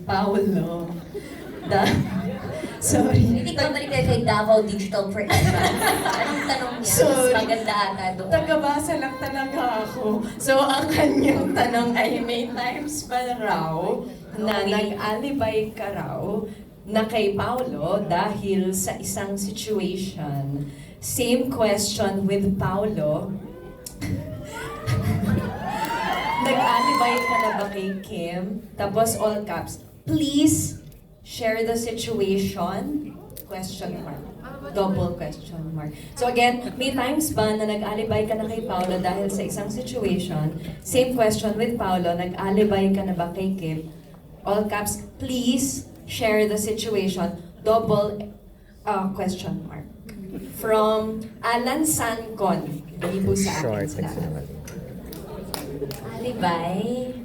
Paolo. Da Sorry. Hindi ko balik kay Davao Digital Creation. Anong tanong niya? Sorry. Mas maganda ata doon. Tagabasa lang talaga ako. So, ang kanyang tanong ay may times pa raw na nag-alibay ka raw na kay Paolo dahil sa isang situation. Same question with Paolo. Nag-alibay ka na ba kay Kim? Tapos all caps, please share the situation? Question mark. Double question mark. So again, may times ba na nag-alibay ka na kay Paolo dahil sa isang situation? Same question with Paolo, nag-alibay ka na ba kay Kim? All caps, please share the situation. Double question mark. From Alan Sancon. Hindi po sa akin sila. Alibay?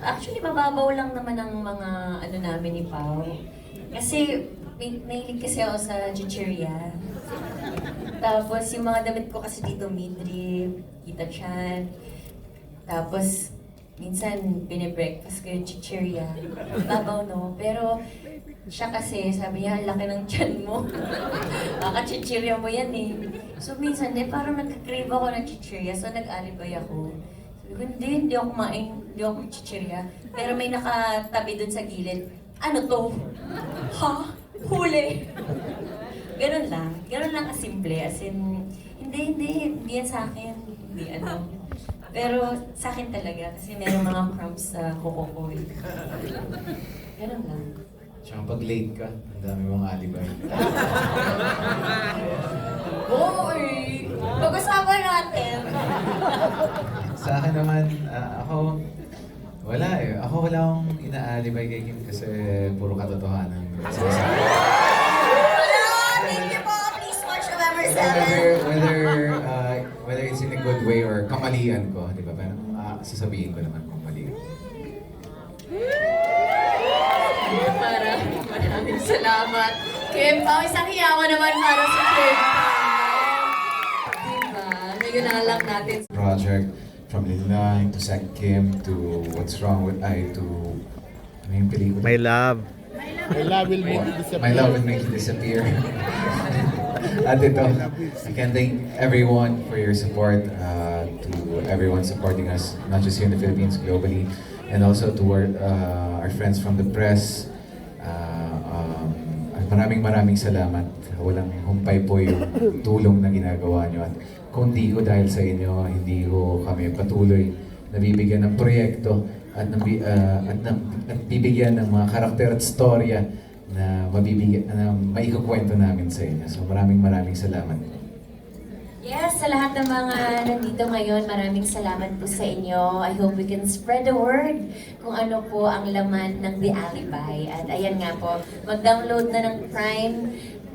Actually, mababaw lang naman ang mga ano namin ni Pao. Kasi, mahilig kasi ako sa chichirya. Tapos, yung mga damit ko kasi dito, midriff, kita chan. Tapos, minsan, binibreakfast ko yung chichirya. Babaw, no? Pero, siya kasi, sabi niya, laki ng tiyan mo. Baka chichirya mo yan eh. So, minsan, parang nagka-crave ako ng chichirya. So, nag-alibay ako. Sabi ko, hindi ako kumain, hindi ako chichirya. Pero may nakatabi dun sa gilid. Ano to? Ha? Huli? Ganun lang kasimple. As in, hindi yan sa akin. Hindi ano. Pero sa akin talaga, kasi merong mga crumbs sa kuko ko eh. Ganun lang. Tsaka pag late ka, ang dami mong alibay. Boy! Pag-usapan natin! Sa akin naman, ako, wala eh. Ako wala akong inaalibay kay Kim kasi puro katotohanan. Hello! Thank you po! Please watch November 7! Whether it's in a good way or kamalian ko, di ba? Pero sasabihin ko naman kung mali. Maraming salamat. Kim Pao, isang hiyawan naman para sa Kim Pao. Diba? Ngayon na lang natin. Project from Lilang to Sec Kim to What's Wrong with I to ano yung pelikula? My love. My love will make you disappear. My love will make you disappear. At ito, I can thank everyone for your support, to everyone supporting us, not just here in the Philippines, globally, and also to our friends from the press. Maraming salamat. Walang humpay po yung tulong na ginagawa nyo. At kung di ko dahil sa inyo, hindi ko kami patuloy nabibigyan ng proyekto at bibigyan ng mga karakter at storya na maikukwento namin sa inyo. So maraming salamat. Yes, sa lahat ng mga nandito ngayon, maraming salamat po sa inyo. I hope we can spread the word kung ano po ang laman ng The Alibay. At ayan nga po, mag-download na ng Prime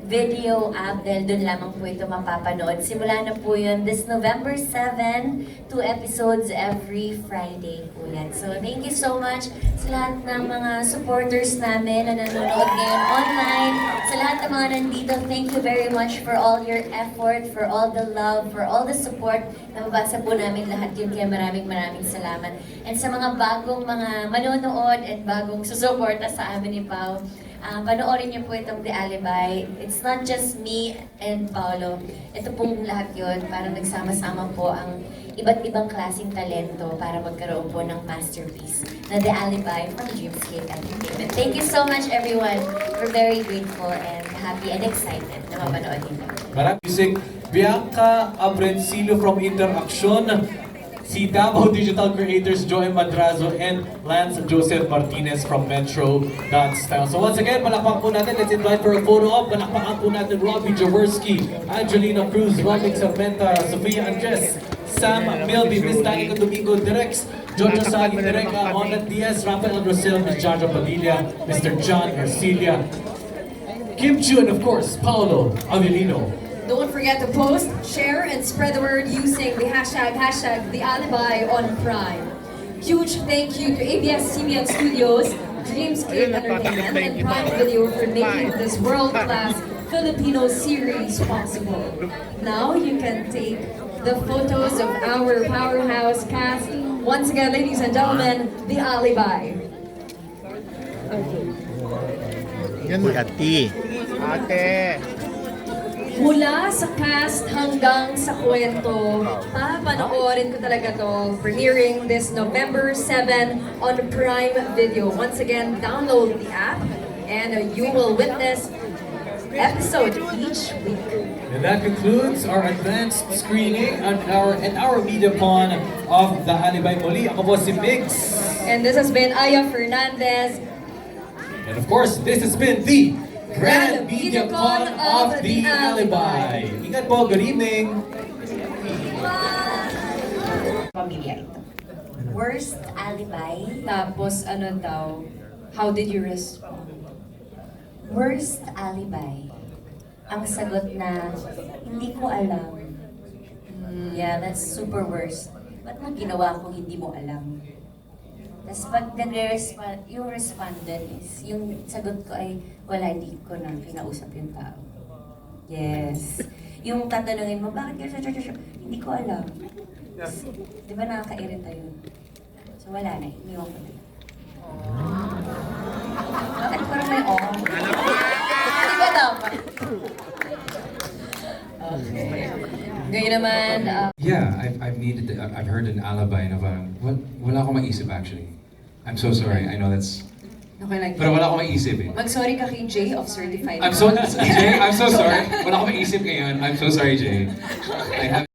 Video app dahil doon lamang po ito mapapanood. Simula na po yun this November 7, 2 episodes every Friday po yan. So thank you so much sa lahat ng mga supporters namin na nanonood ngayon online. Sa lahat ng mga nandito, thank you very much for all your effort, for all the love, for all the support. Nababasa po namin lahat yun, kaya maraming salamat. And sa mga bagong mga manonood at bagong susuporta sa amin ni Pao, panoorin niyo po itong The Alibay. It's not just me and Paolo. Ito pong lahat yun. Parang nagsama-sama po ang iba't ibang klaseng talento para magkaroon po ng masterpiece na The Alibay from Dreamscape Entertainment. Thank you so much, everyone. We're very grateful and happy and excited na mapanood nito. Maraming music. Bianca Abrencillo from Interaction. Si Davao Digital Creators Joey Madrazo and Lance Joseph Martinez from Metro Style. So once again, palakpak po natin. Let's invite for a photo op. Palakpakan po natin Robbie Jaworski, Angelina Cruz, Robin Sarmenta, Sofia Andres, Sam Milby, Miss Danica Domingo Direx, Jojo Sagi Direca, Onat Diaz, Rafael Rosel, Miss Jaja Padilla, Mr. John Ercilia, Kim Chu, and of course, Paolo Avelino. Don't forget to post, share, and spread the word using the hashtag The Alibay on Prime. Huge thank you to ABS-CBN Studios, Dreamscape Entertainment, and Prime Video for making this world-class Filipino series possible. Now you can take the photos of our powerhouse cast. Once again, ladies and gentlemen, The Alibay. Yan na. Ate. Mula sa cast hanggang sa kwento, papanoorin ko talaga to, premiering this November 7 on Prime Video. Once again, download the app and you will witness episode each week. And that concludes our advanced screening and our media-pon of The Alibay muli. Ako po si Migs. And this has been Aya Fernandez. And of course, this has been the Grand Media-Con of The Alibay. Ingat po, good evening. Pamilya ito. Worst alibi? Tapos ano daw, how did you respond? Worst alibi. Ang sagot na, hindi ko alam. Yeah, that's super worst. Ba't mo ginawa kung hindi mo alam? Tapos pag nagre-respond, yung respondent is, yung sagot ko ay, wala, hindi ko na kinausap yung tao. Yes. Yung tatanungin mo, bakit ka hindi ko alam. Di ba nakaka-irita yun? So wala na, iniwan ko na. Bakit parang may Hindi ba dapat? Okay. Ngayon naman, Yeah, I've heard an alibi na parang, wala akong maisip actually. I'm so sorry, I know that's, okay lang. pero wala akong maisip eh. Mag-sorry ka kay Jay of Certified. Jay, I'm so sorry. Wala akong maisip ngayon. I'm so sorry, Jay. I have